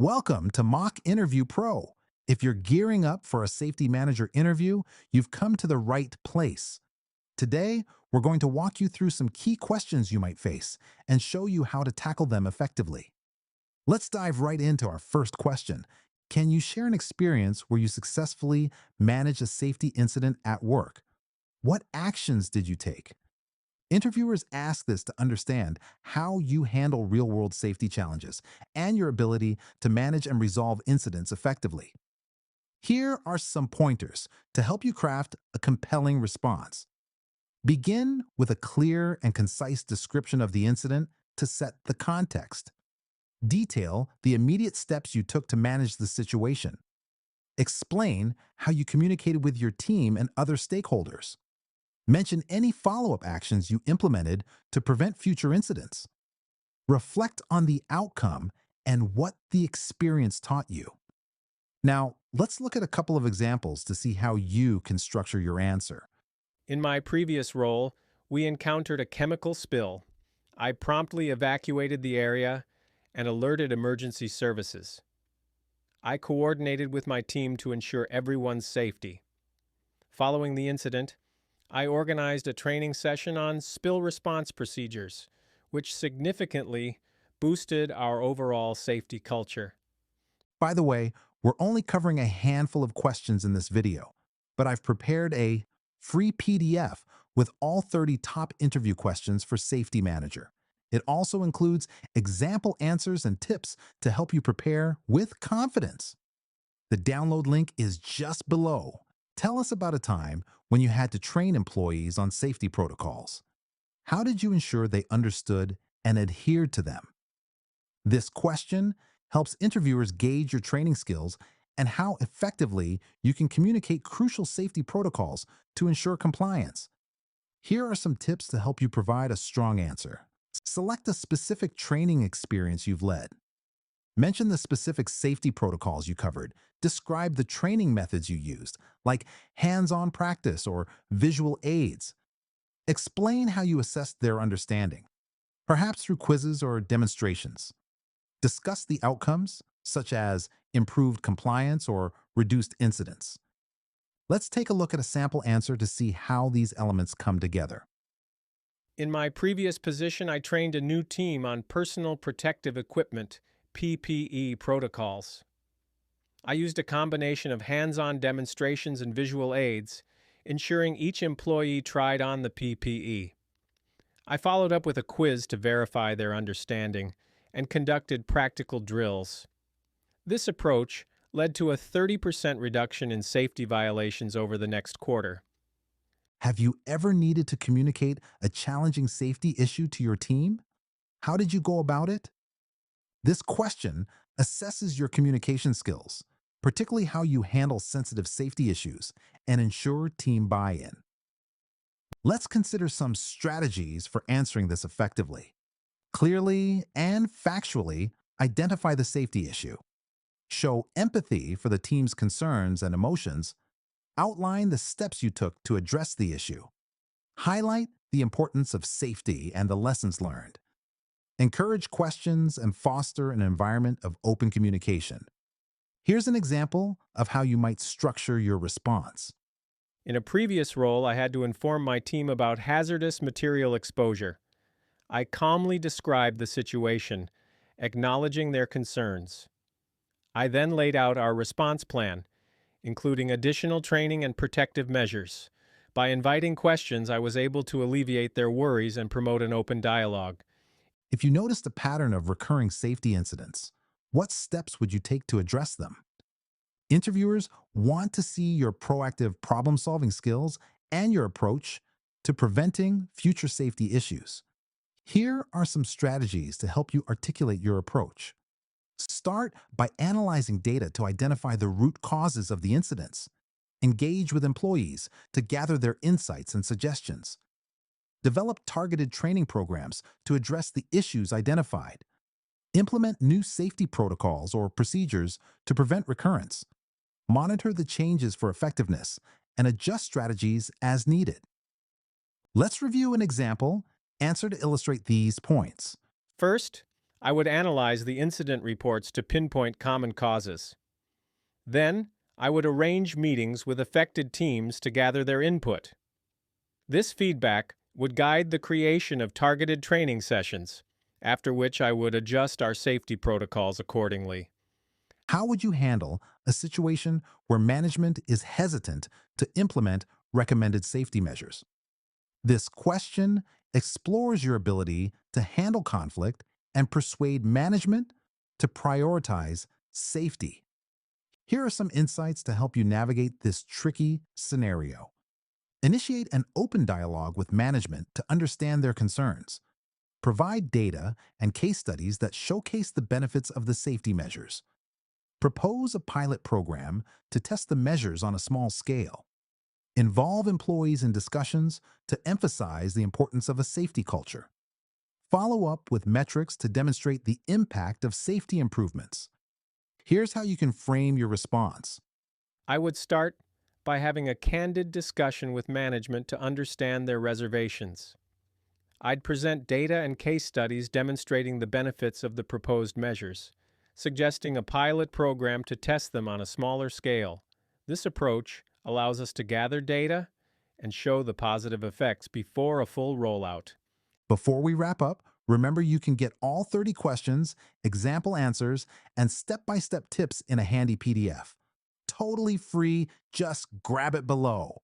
Welcome to Mock Interview Pro. If you're gearing up for a safety manager interview, you've come to the right place. Today, we're going to walk you through some key questions you might face and show you how to tackle them effectively. Let's dive right into our first question. Can you share an experience where you successfully managed a safety incident at work? What actions did you take? Interviewers ask this to understand how you handle real world safety challenges and your ability to manage and resolve incidents effectively. Here are some pointers to help you craft a compelling response. Begin with a clear and concise description of the incident to set the context. Detail the immediate steps you took to manage the situation. Explain how you communicated with your team and other stakeholders. Mention any follow-up actions you implemented to prevent future incidents. Reflect on the outcome and what the experience taught you. Now, let's look at a couple of examples to see how you can structure your answer. In my previous role, we encountered a chemical spill. I promptly evacuated the area and alerted emergency services. I coordinated with my team to ensure everyone's safety. Following the incident, I organized a training session on spill response procedures, which significantly boosted our overall safety culture. By the way, we're only covering a handful of questions in this video, but I've prepared a free PDF with all 30 top interview questions for Safety Manager. It also includes example answers and tips to help you prepare with confidence. The download link is just below. Tell us about a time when you had to train employees on safety protocols. How did you ensure they understood and adhered to them? This question helps interviewers gauge your training skills and how effectively you can communicate crucial safety protocols to ensure compliance. Here are some tips to help you provide a strong answer. Select a specific training experience you've led. Mention the specific safety protocols you covered. Describe the training methods you used, like hands-on practice or visual aids. Explain how you assessed their understanding, perhaps through quizzes or demonstrations. Discuss the outcomes, such as improved compliance or reduced incidents. Let's take a look at a sample answer to see how these elements come together. In my previous position, I trained a new team on personal protective equipment, PPE protocols. I used a combination of hands-on demonstrations and visual aids, ensuring each employee tried on the PPE. I followed up with a quiz to verify their understanding and conducted practical drills. This approach led to a 30% reduction in safety violations over the next quarter. Have you ever needed to communicate a challenging safety issue to your team? How did you go about it? This question assesses your communication skills, particularly how you handle sensitive safety issues and ensure team buy-in. Let's consider some strategies for answering this effectively. Clearly and factually identify the safety issue. Show empathy for the team's concerns and emotions. Outline the steps you took to address the issue. Highlight the importance of safety and the lessons learned. Encourage questions and foster an environment of open communication. Here's an example of how you might structure your response. In a previous role, I had to inform my team about hazardous material exposure. I calmly described the situation, acknowledging their concerns. I then laid out our response plan, including additional training and protective measures. By inviting questions, I was able to alleviate their worries and promote an open dialogue. If you noticed a pattern of recurring safety incidents, what steps would you take to address them? Interviewers want to see your proactive problem-solving skills and your approach to preventing future safety issues. Here are some strategies to help you articulate your approach. Start by analyzing data to identify the root causes of the incidents. Engage with employees to gather their insights and suggestions. Develop targeted training programs to address the issues identified. Implement new safety protocols or procedures to prevent recurrence. Monitor the changes for effectiveness and adjust strategies as needed. Let's review an example answer to illustrate these points. First, I would analyze the incident reports to pinpoint common causes. Then, I would arrange meetings with affected teams to gather their input. This feedback would guide the creation of targeted training sessions, after which I would adjust our safety protocols accordingly. How would you handle a situation where management is hesitant to implement recommended safety measures? This question explores your ability to handle conflict and persuade management to prioritize safety. Here are some insights to help you navigate this tricky scenario. Initiate an open dialogue with management to understand their concerns. Provide data and case studies that showcase the benefits of the safety measures. Propose a pilot program to test the measures on a small scale. Involve employees in discussions to emphasize the importance of a safety culture. Follow up with metrics to demonstrate the impact of safety improvements. Here's how you can frame your response. I would start by having a candid discussion with management to understand their reservations. I'd present data and case studies demonstrating the benefits of the proposed measures, suggesting a pilot program to test them on a smaller scale. This approach allows us to gather data and show the positive effects before a full rollout. Before we wrap up, remember you can get all 30 questions, example answers, and step-by-step tips in a handy PDF. Totally free, just grab it below.